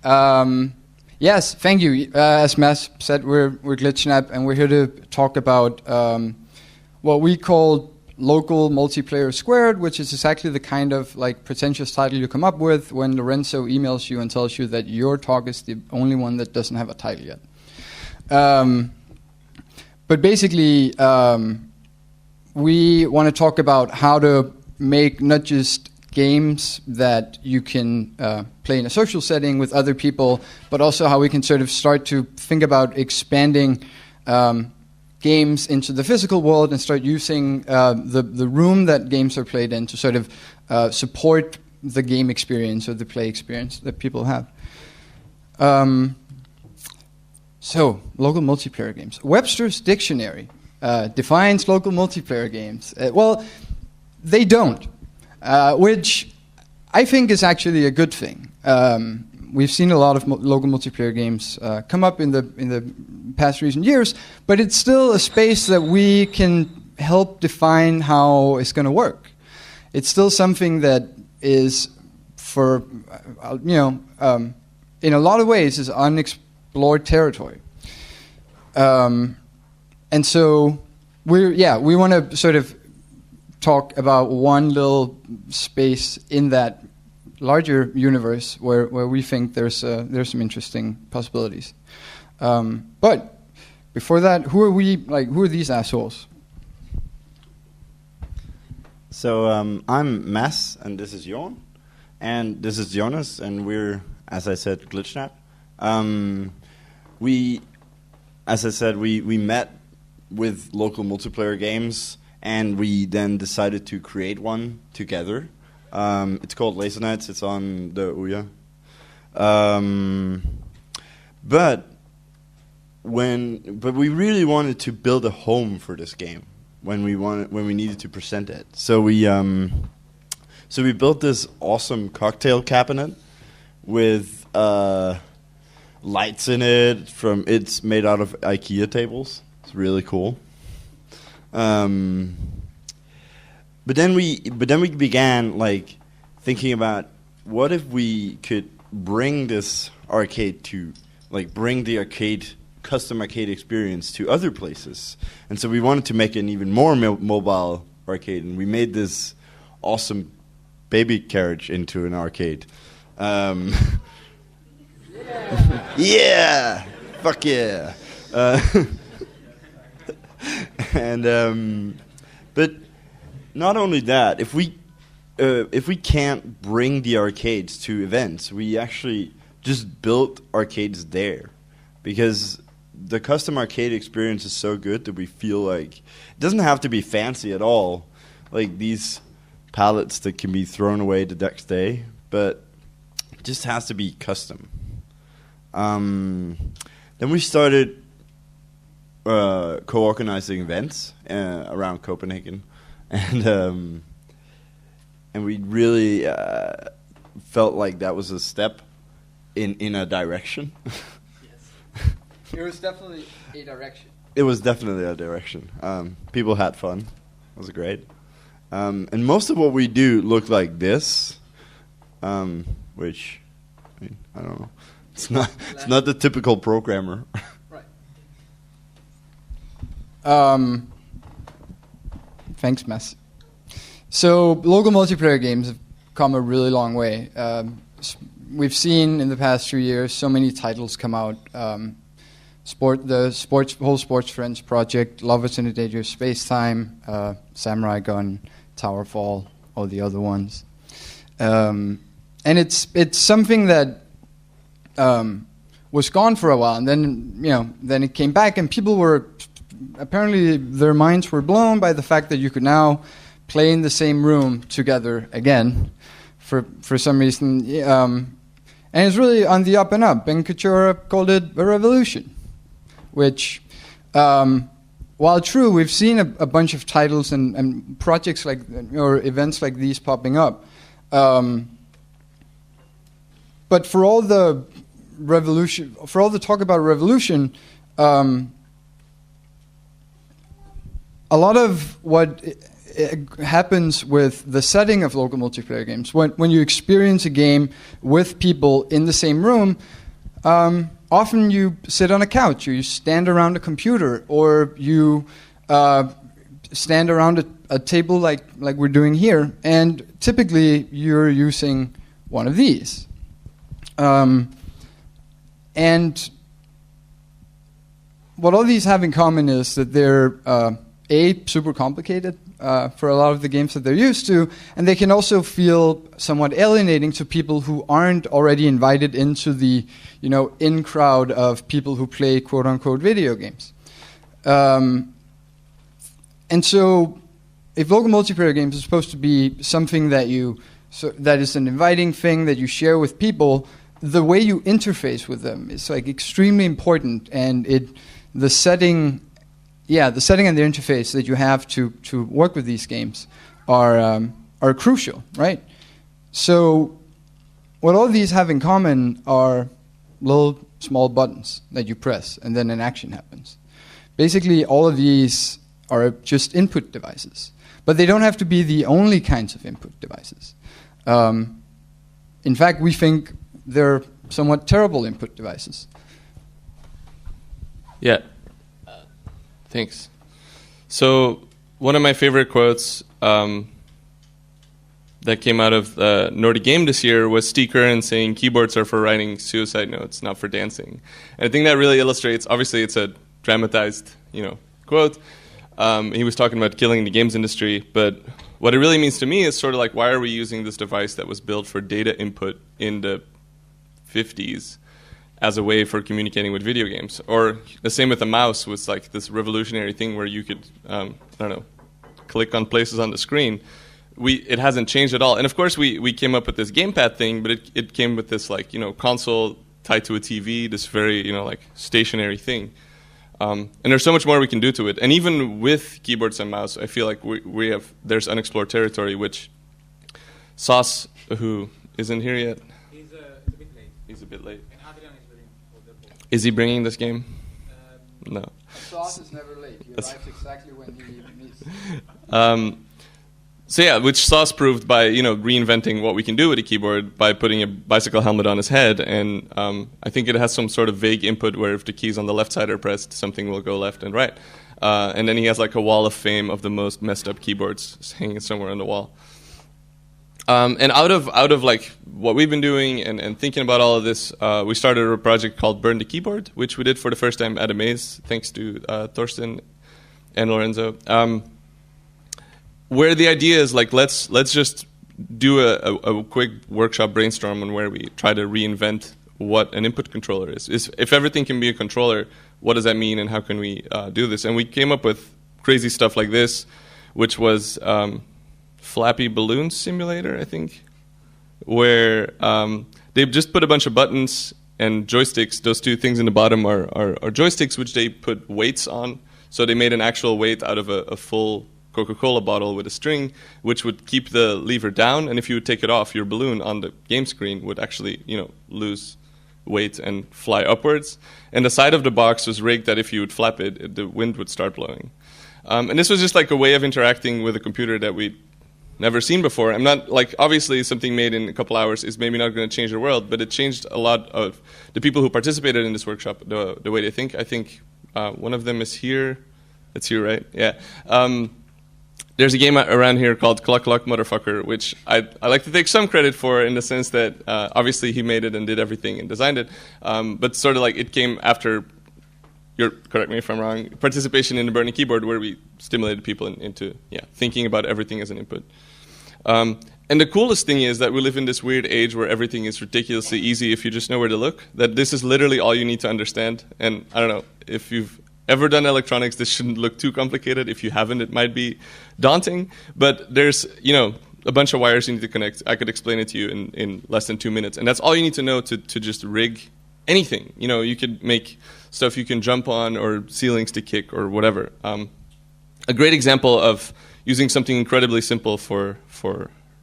Yes, thank you. As Mads said, we're Glitchnap, and we're here to talk about what we call local multiplayer squared, which is exactly the kind of like pretentious title you come up with when Lorenzo emails you and tells you that your talk is the only one that doesn't have a title yet. But basically, we want to talk about how to make not just games that you can play in a social setting with other people, but also how we can sort of start to think about expanding games into the physical world and start using the room that games are played in to sort of support the game experience or the play experience that people have. So, local multiplayer games. Webster's dictionary defines local multiplayer games. Well, they don't. Which I think is actually a good thing. We've seen a lot of local multiplayer games come up in the past recent years, but it's still a space that we can help define how it's going to work. It's still something that is, for in a lot of ways, is unexplored territory. And so we want to sort of talk about one little space in that larger universe where we think there's some interesting possibilities. But before that, who are we? Like, who are these assholes? So I'm Mads, and this is Jorn, and this is Jonas, and we're, as I said, Glitchnap. As I said, we met with local multiplayer games. And we then decided to create one together. It's called Lasernets. It's on the Ouya. But we really wanted to build a home for this game when we needed to present it. So we built this awesome cocktail cabinet with lights in it. It's made out of IKEA tables. It's really cool. But then we began like thinking about what if we could bring this arcade to bring the custom arcade experience to other places, and so we wanted to make an even more mobile arcade, and we made this awesome baby carriage into an arcade. Yeah, fuck yeah. And but not only that, if we can't bring the arcades to events, we actually just built arcades there, because the custom arcade experience is so good that we feel like it doesn't have to be fancy at all, like these pallets that can be thrown away the next day, but it just has to be custom. Then we started co-organizing events around Copenhagen, and we really felt like that was a step in a direction. Yes, it was definitely a direction. It was definitely a direction. People had fun. It was great. And most of what we do looked like this, which I don't know. It's not the typical programmer. Thanks, Mads. So local multiplayer games have come a really long way. We've seen in the past 2 years so many titles come out. The whole Sports Friends project, Lovers in a Dangerous Space Time, Samurai Gun, Towerfall, all the other ones. And it's something that was gone for a while, and then it came back, and people were apparently their minds were blown by the fact that you could now play in the same room together again for some reason. And it's really on the up and up. Ben Couture called it a revolution, which, while true, we've seen a bunch of titles and projects like, or events like these popping up. But for all the revolution, for all the talk about revolution, a lot of what happens with the setting of local multiplayer games. When you experience a game with people in the same room, often you sit on a couch, or you stand around a computer, or you stand around a table like we're doing here, and typically you're using one of these. And what all these have in common is that they're super complicated for a lot of the games that they're used to, and they can also feel somewhat alienating to people who aren't already invited into the in crowd of people who play quote unquote video games. And so, if local multiplayer games are supposed to be something that that is an inviting thing that you share with people, the way you interface with them is like extremely important, and the setting and the interface that you have to work with these games are crucial, right? So what all these have in common are little small buttons that you press, and then an action happens. Basically, all of these are just input devices, but they don't have to be the only kinds of input devices. In fact, we think they're somewhat terrible input devices. Yeah. Thanks. So one of my favorite quotes that came out of Nordic Game this year was Steve Curran saying, "Keyboards are for writing suicide notes, not for dancing." And I think that really illustrates, obviously it's a dramatized quote. He was talking about killing the games industry, but what it really means to me is sort of like, why are we using this device that was built for data input in the 50s as a way for communicating with video games? Or the same with the mouse, was like this revolutionary thing where you could, click on places on the screen. It hasn't changed at all. And of course we came up with this gamepad thing, but it came with this console tied to a TV, this very, stationary thing. And there's so much more we can do to it. And even with keyboards and mouse, I feel like there's unexplored territory, which Sauce, who isn't here yet. He's a bit late. He's a bit late. And Adrian is waiting for the ball. Is he bringing this game? No. Sauce is never late. He arrives exactly when he needs. So yeah, which Sauce proved by reinventing what we can do with a keyboard by putting a bicycle helmet on his head, and I think it has some sort of vague input where if the keys on the left side are pressed, something will go left and right. And then he has like a wall of fame of the most messed up keyboards hanging somewhere on the wall. And out of like what we've been doing and thinking about all of this, we started a project called Burn the Keyboard, which we did for the first time at Amaze, thanks to Thorsten and Lorenzo. Where the idea is like, let's just do a quick workshop brainstorm on where we try to reinvent what an input controller is. If everything can be a controller, what does that mean, and how can we do this? And we came up with crazy stuff like this, which was Flappy Balloon Simulator, I think, where they just put a bunch of buttons and joysticks. Those two things in the bottom are joysticks, which they put weights on. So they made an actual weight out of a full Coca-Cola bottle with a string, which would keep the lever down, and if you would take it off, your balloon on the game screen would actually, lose weight and fly upwards. And the side of the box was rigged that if you would flap it, the wind would start blowing. And this was just like a way of interacting with a computer that we'd never seen before. I'm not like, obviously something made in a couple hours is maybe not going to change the world, but it changed a lot of the people who participated in this workshop, the way they think. I think one of them is here. It's here, right? Yeah. There's a game around here called Cluck Cluck Motherfucker, which I like to take some credit for, in the sense that obviously he made it and did everything and designed it, but sort of like it came after, correct me if I'm wrong, participation in the Burning Keyboard, where we stimulated people into thinking about everything as an input. And the coolest thing is that we live in this weird age where everything is ridiculously easy if you just know where to look, that this is literally all you need to understand. And I don't know, if you've ever done electronics, this shouldn't look too complicated. If you haven't, it might be daunting. But there's, a bunch of wires you need to connect. I could explain it to you in less than 2 minutes. And that's all you need to know to just rig anything. You could make stuff you can jump on, or ceilings to kick, or whatever. A great example of using something incredibly simple for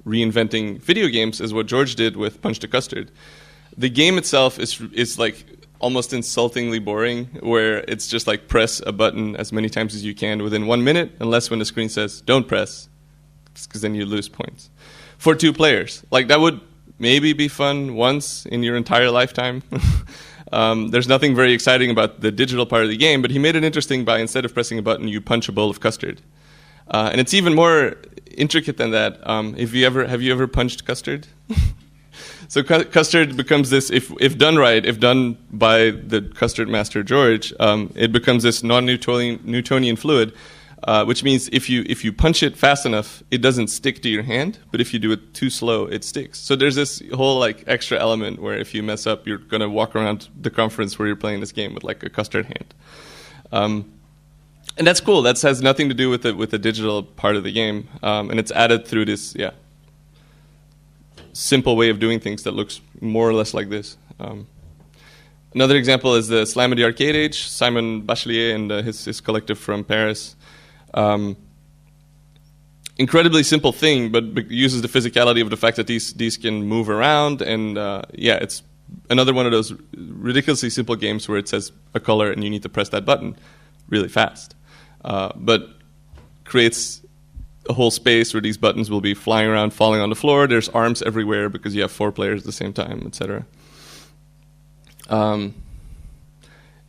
reinventing video games is what George did with Punch the Custard. The game itself is like almost insultingly boring, where it's just like press a button as many times as you can within 1 minute, unless when the screen says don't press, because then you lose points. For 2 players, like that would maybe be fun once in your entire lifetime. There's nothing very exciting about the digital part of the game, but he made it interesting by, instead of pressing a button, you punch a bowl of custard. And it's even more intricate than that. Have you ever punched custard? So custard becomes this, if done right, if done by the custard master George, it becomes this non-Newtonian fluid, which means if you punch it fast enough, it doesn't stick to your hand, but if you do it too slow, it sticks. So there's this whole like extra element where if you mess up, you're gonna walk around the conference where you're playing this game with like a custard hand. And that's cool. That has nothing to do with the digital part of the game, and it's added through this simple way of doing things that looks more or less like this. Another example is the Slam of the Arcade Age. Simon Bachelier and his collective from Paris. Incredibly simple thing, but uses the physicality of the fact that these can move around, and it's another one of those ridiculously simple games where it says a color and you need to press that button really fast, but creates a whole space where these buttons will be flying around, falling on the floor. There's arms everywhere because you have 4 players at the same time, etc.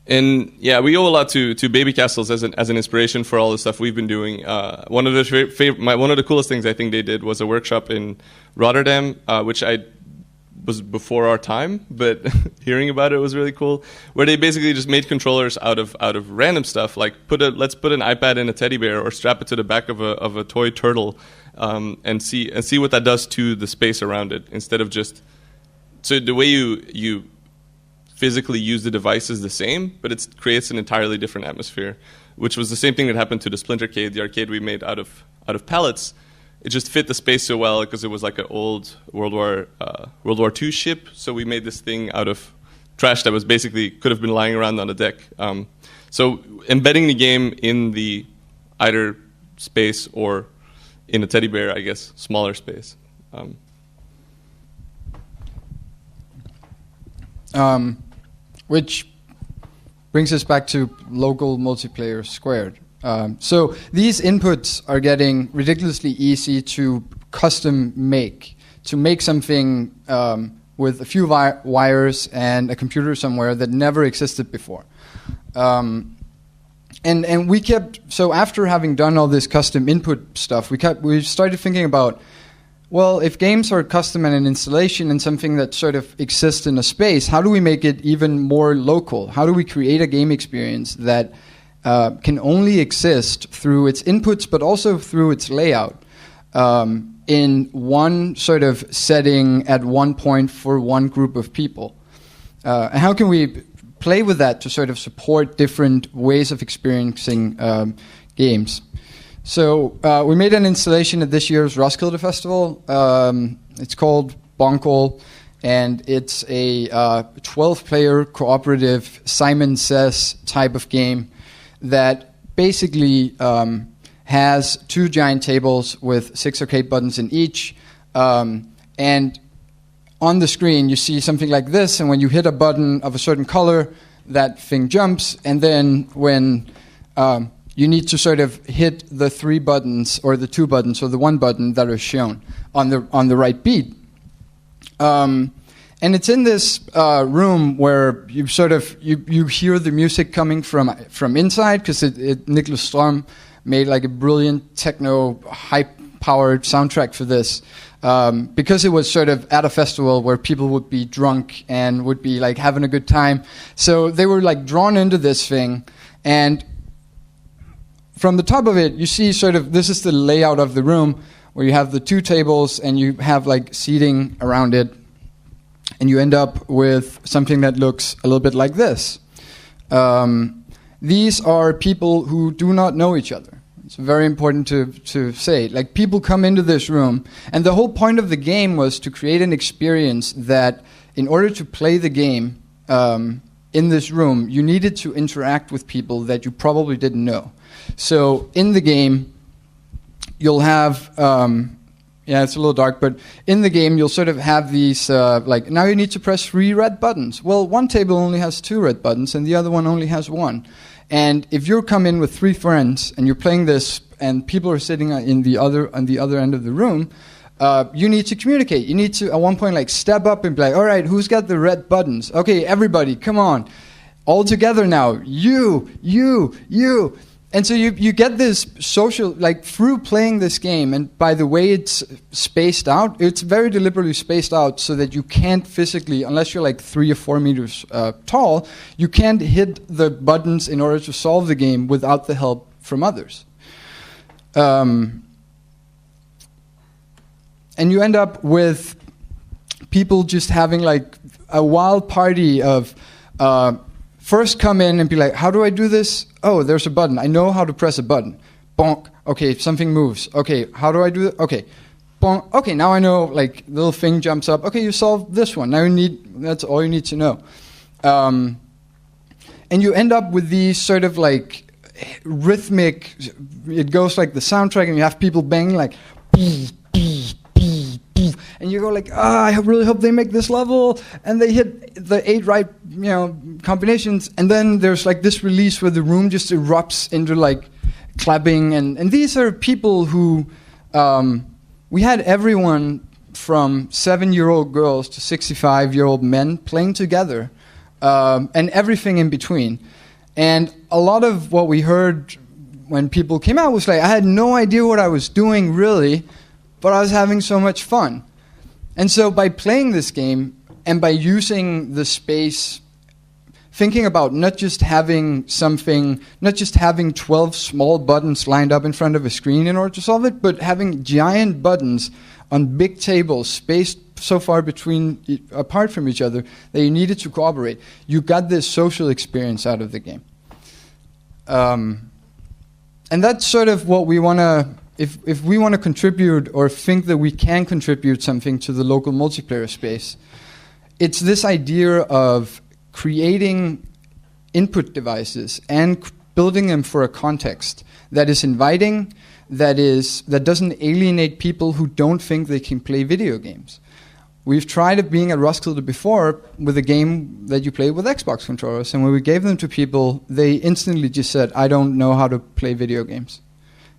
And yeah, we owe a lot to Baby Castles as an inspiration for all the stuff we've been doing. One of the coolest things I think they did was a workshop in Rotterdam, which was before our time, but hearing about it was really cool. Where they basically just made controllers out of random stuff, like let's put an iPad in a teddy bear or strap it to the back of a toy turtle, and see what that does to the space around it. Instead of just, so the way you physically use the device is the same, but it creates an entirely different atmosphere, which was the same thing that happened to the Splintercade, the arcade we made out of pallets. It just fit the space so well because it was like an old World War II ship. So we made this thing out of trash that was basically could have been lying around on the deck. So embedding the game in the either space or in a teddy bear, I guess, smaller space. Which brings us back to local multiplayer squared. So these inputs are getting ridiculously easy to custom make, to make something with a few wires and a computer somewhere that never existed before. And we kept, so after having done all this custom input stuff, we started thinking about, well, if games are custom and an installation and something that sort of exists in a space, how do we make it even more local? How do we create a game experience that can only exist through its inputs, but also through its layout, in one sort of setting at one point for one group of people? And how can we play with that to sort of support different ways of experiencing games? So we made an installation at this year's Roskilde Festival. It's called Bonkle, and it's a 12-player cooperative Simon Says type of game that basically has 2 giant tables with 6 arcade buttons in each. And on the screen, you see something like this, and when you hit a button of a certain color, that thing jumps, and then when you need to sort of hit the 3 buttons, or the 2 buttons, or the 1 button that are shown on the right beat. And it's in this room where you sort of you hear the music coming from inside, because Niklas Ström made like a brilliant techno high-powered soundtrack for this, because it was sort of at a festival where people would be drunk and would be like having a good time. So they were like drawn into this thing, and from the top of it, you see sort of, this is the layout of the room, where you have the 2 tables and you have like seating around it, and you end up with something that looks a little bit like this. These are people who do not know each other. It's very important to say. Like, people come into this room, and the whole point of the game was to create an experience that, in order to play the game in this room, you needed to interact with people that you probably didn't know. So in the game, you'll have, it's a little dark, but in the game, you'll sort of have these, like, now you need to press 3 red buttons. Well, one table only has 2 red buttons, and the other one only has 1. And if you come in with 3 friends and you're playing this, and people are sitting on the other end of the room, you need to communicate. You need to, at one point, like step up and be like, all right, who's got the red buttons? Okay, everybody, come on. All together now. You. And so you get this social, like through playing this game, and by the way it's spaced out, it's very deliberately spaced out so that you can't physically, unless you're like 3 or 4 meters tall, you can't hit the buttons in order to solve the game without the help from others. And you end up with people just having like a wild party of first come in and be like, how do I do this? Oh, there's a button. I know how to press a button. Bonk. Okay, something moves. Okay, how do I do it? Okay. Bonk. Okay, now I know, like, the little thing jumps up. Okay, you solved this one. Now that's all you need to know. And you end up with these sort of like rhythmic, it goes like the soundtrack, and you have people banging like, and you go like, I really hope they make this level, and they hit the 8 right, combinations, and then there's like this release where the room just erupts into like clapping, and these are people who, we had everyone from 7-year-old girls to 65-year-old men playing together, and everything in between. And a lot of what we heard when people came out was like, I had no idea what I was doing really, but I was having so much fun. And so by playing this game and by using the space, thinking about not just having 12 small buttons lined up in front of a screen in order to solve it, but having giant buttons on big tables spaced so far apart from each other that you needed to cooperate. You got this social experience out of the game. And that's sort of what we want to... If we want to contribute or think that we can contribute something to the local multiplayer space, it's this idea of creating input devices and building them for a context that is inviting, that doesn't alienate people who don't think they can play video games. We've tried it being at Roskilde before with a game that you play with Xbox controllers, and when we gave them to people, they instantly just said, I don't know how to play video games.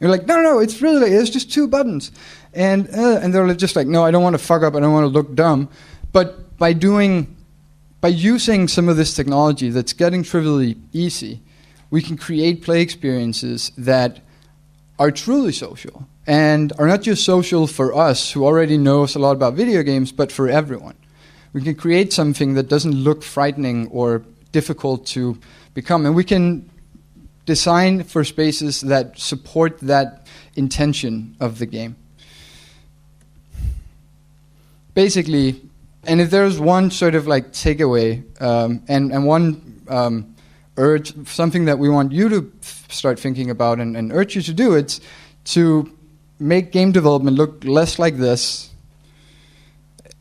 You're like, no, it's really like, it's just 2 buttons. And they're just like, no, I don't want to fuck up, I don't want to look dumb. But by using some of this technology that's getting trivially easy, we can create play experiences that are truly social, and are not just social for us who already knows a lot about video games, but for everyone. We can create something that doesn't look frightening or difficult to become, and we can design for spaces that support that intention of the game. Basically, and if there's one sort of like takeaway and one urge, something that we want you to start thinking about and urge you to do, it's to make game development look less like this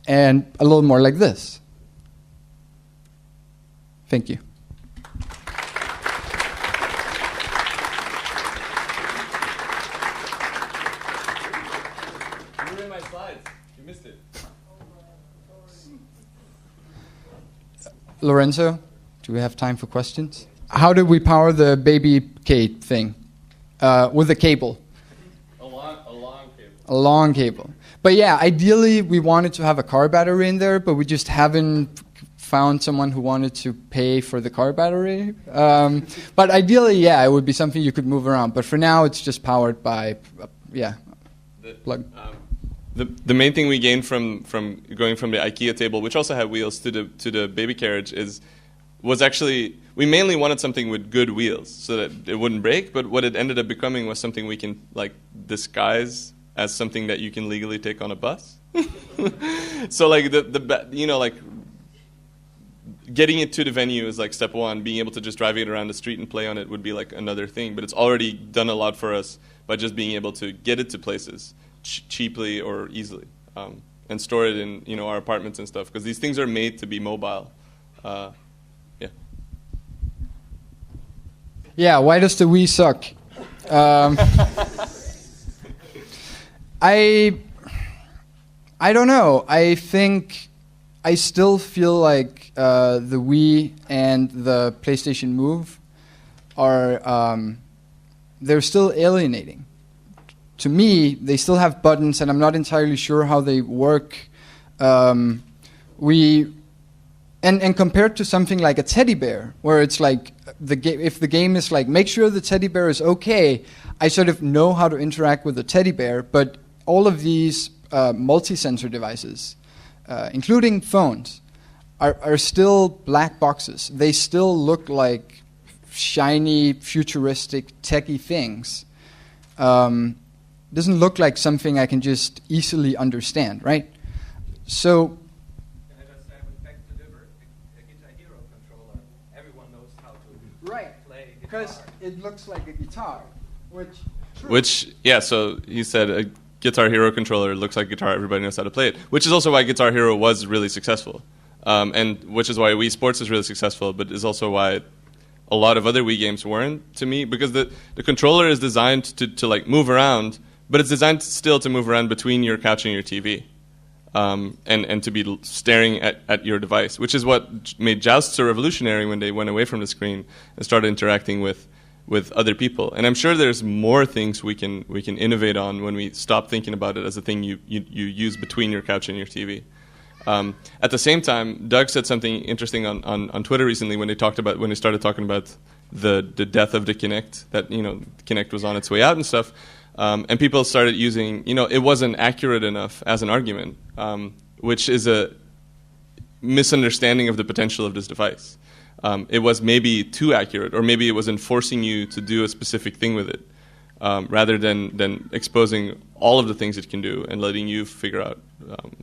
and a little more like this. Thank you. Lorenzo, do we have time for questions? How did we power the baby Kate thing? With a cable. A long cable. A long cable. But yeah, ideally we wanted to have a car battery in there, but we just haven't found someone who wanted to pay for the car battery. But ideally, yeah, it would be something you could move around. But for now, it's just powered by, plug. The main thing we gained from going from the IKEA table, which also had wheels, to the baby carriage was actually, we mainly wanted something with good wheels so that it wouldn't break, but what it ended up becoming was something we can like disguise as something that you can legally take on a bus. So like like getting it to the venue is like step one. Being able to just drive it around the street and play on it would be like another thing, but it's already done a lot for us by just being able to get it to places cheaply or easily, and store it in our apartments and stuff, because these things are made to be mobile. Yeah, why does the Wii suck? I don't know. I think I still feel like the Wii and the PlayStation Move are they're still alienating. To me, they still have buttons, and I'm not entirely sure how they work. And compared to something like a teddy bear, where it's like if the game is like make sure the teddy bear is okay, I sort of know how to interact with the teddy bear. But all of these multi-sensor devices, including phones, are still black boxes. They still look like shiny, futuristic, techie things. Doesn't look like something I can just easily understand, right? So, Can I just say, with back to deliver, the Guitar Hero controller, everyone knows how to play guitar. because it looks like a guitar, So he said a Guitar Hero controller looks like guitar. Everybody knows how to play it, which is also why Guitar Hero was really successful, and which is why Wii Sports is really successful. But is also why a lot of other Wii games weren't, to me, because the controller is designed to like move around, but it's designed still to move around between your couch and your TV, and to be staring at your device, which is what made Joust so revolutionary when they went away from the screen and started interacting with other people. And I'm sure there's more things we can innovate on when we stop thinking about it as a thing you use between your couch and your TV. At the same time, Doug said something interesting on Twitter recently when they started talking about the death of the Kinect, that Kinect was on its way out and stuff, and people started using it wasn't accurate enough as an argument, which is a misunderstanding of the potential of this device. It was maybe too accurate, or maybe it was enforcing you to do a specific thing with it, rather than exposing all of the things it can do and letting you figure out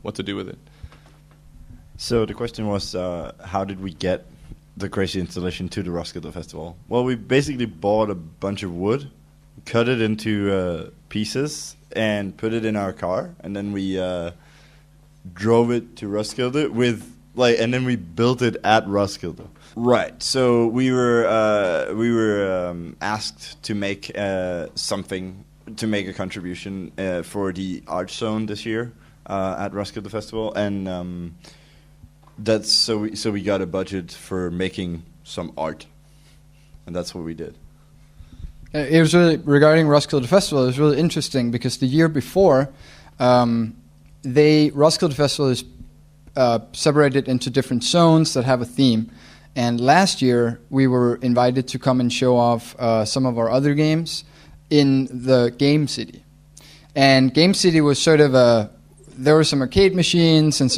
what to do with it. So the question was, how did we get the crazy installation to the Roskilde Festival? Well, we basically bought a bunch of wood, cut it into pieces, and put it in our car, and then we drove it to Roskilde and then we built it at Roskilde. Right. So we were asked to make something, to make a contribution for the art zone this year at Roskilde Festival, and that's so we got a budget for making some art, and that's what we did. It was really, regarding Roskilde Festival, it was really interesting because the year before, Roskilde Festival is separated into different zones that have a theme. And last year, we were invited to come and show off some of our other games in the Game City. And Game City was sort of there were some arcade machines and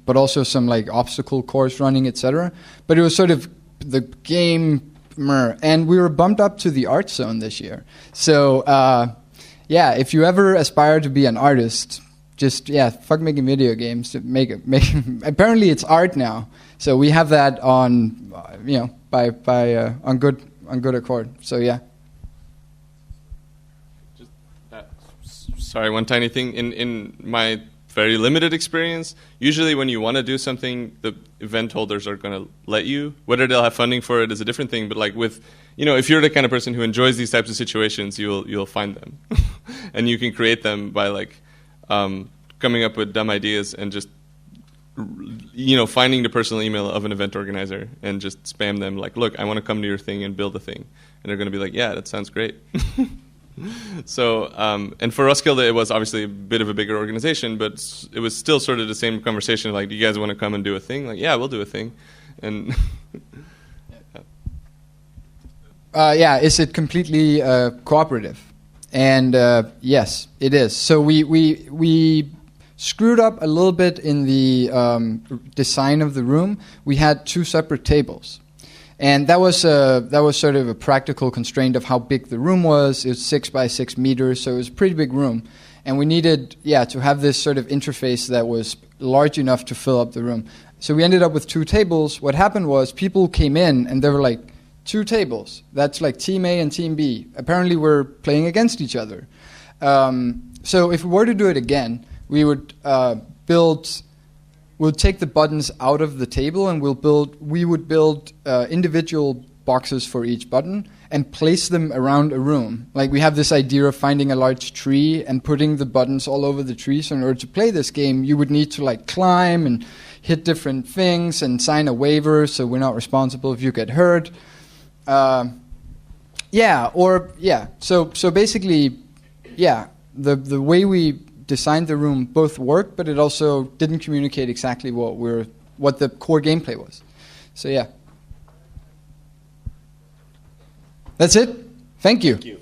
but also some obstacle course running, etc. But it was sort of the game. And we were bumped up to the art zone this year. So, if you ever aspire to be an artist, just fuck making video games. Make apparently it's art now. So we have that on, on good accord. So yeah. Sorry, one tiny thing in my very limited experience, usually when you want to do something, the event holders are going to let you. Whether they'll have funding for it is a different thing, but if you're the kind of person who enjoys these types of situations, you'll find them. And you can create them by coming up with dumb ideas and just finding the personal email of an event organizer and just spam them look, I want to come to your thing and build a thing. And they're going to be like, yeah, that sounds great. So, and for Roskilde, it was obviously a bit of a bigger organization, but it was still sort of the same conversation. Do you guys want to come and do a thing? Yeah, we'll do a thing. And is it completely cooperative? And yes, it is. So we screwed up a little bit in the design of the room. We had two separate tables. And that was sort of a practical constraint of how big the room was. It was 6 by 6 meters, so it was a pretty big room. And we needed, to have this sort of interface that was large enough to fill up the room. So we ended up with two tables. What happened was people came in and they were like, 2 tables. That's like Team A and Team B. Apparently we're playing against each other. So if we were to do it again, we would we'll take the buttons out of the table and we would build individual boxes for each button and place them around a room. We have this idea of finding a large tree and putting the buttons all over the tree. So in order to play this game, you would need to climb and hit different things and sign a waiver so we're not responsible if you get hurt. Yeah, or yeah. So basically, yeah, the way we designed the room both worked, but it also didn't communicate exactly what the core gameplay was. So yeah. That's it. Thank you. Thank you.